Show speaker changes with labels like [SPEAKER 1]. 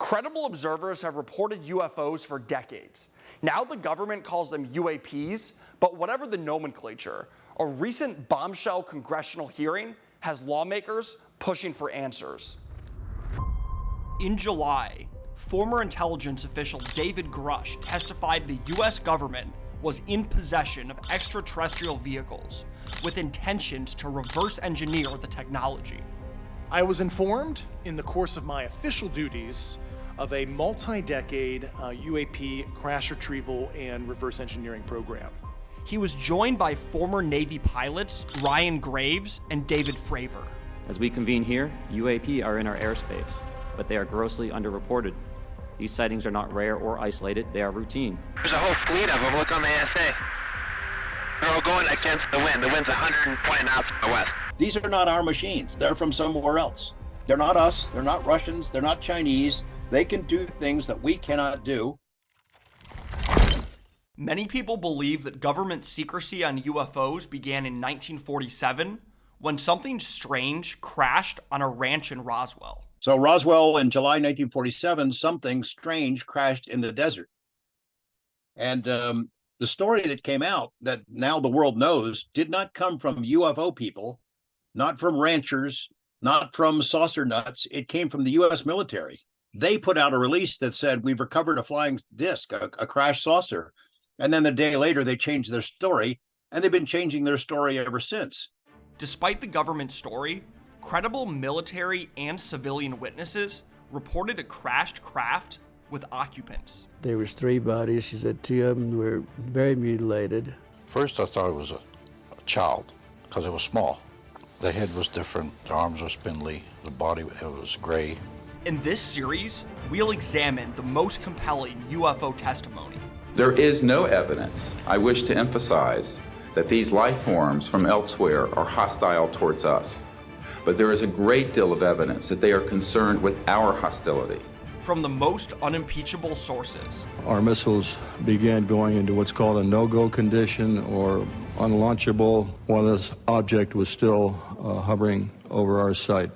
[SPEAKER 1] Credible observers have reported UFOs for decades. Now the government calls them UAPs, but whatever the nomenclature, a recent bombshell congressional hearing has lawmakers pushing for answers. In July, former intelligence official David Grush testified the U.S. government was in possession of extraterrestrial vehicles with intentions to reverse engineer the technology.
[SPEAKER 2] I was informed in the course of my official duties of a multi-decade UAP crash retrieval and reverse engineering program.
[SPEAKER 1] He was joined by former Navy pilots Ryan Graves and David Fravor.
[SPEAKER 3] As we convene here, UAP are in our airspace, but they are grossly underreported. These sightings are not rare or isolated, they are routine.
[SPEAKER 4] There's a whole fleet of them. Look on the ASA. They're all going against the wind. The wind's 120 knots from the west.
[SPEAKER 5] These are not our machines. They're from somewhere else. They're not us. They're not Russians. They're not Chinese. They can do things that we cannot do.
[SPEAKER 1] Many people believe that government secrecy on UFOs began in 1947 when something strange crashed on a ranch in Roswell.
[SPEAKER 5] So Roswell in July 1947, something strange crashed in the desert. And the story that came out that now the world knows did not come from UFO people, not from ranchers, not from saucer nuts. It came from the U.S. military. They put out a release that said, we've recovered a flying disc, a crashed saucer. And then the day later, they changed their story, and they've been changing their story ever since.
[SPEAKER 1] Despite the government story, credible military and civilian witnesses reported a crashed craft with occupants.
[SPEAKER 6] There was 3 bodies. She said 2 of them were very mutilated.
[SPEAKER 7] First, I thought it was a child because it was small. The head was different, the arms were spindly, the body it was gray.
[SPEAKER 1] In this series, we'll examine the most compelling UFO testimony.
[SPEAKER 8] There is no evidence, I wish to emphasize, that these life forms from elsewhere are hostile towards us. But there is a great deal of evidence that they are concerned with our hostility.
[SPEAKER 1] From the most unimpeachable sources.
[SPEAKER 9] Our missiles began going into what's called a no-go condition or unlaunchable while this object was still hovering over our site.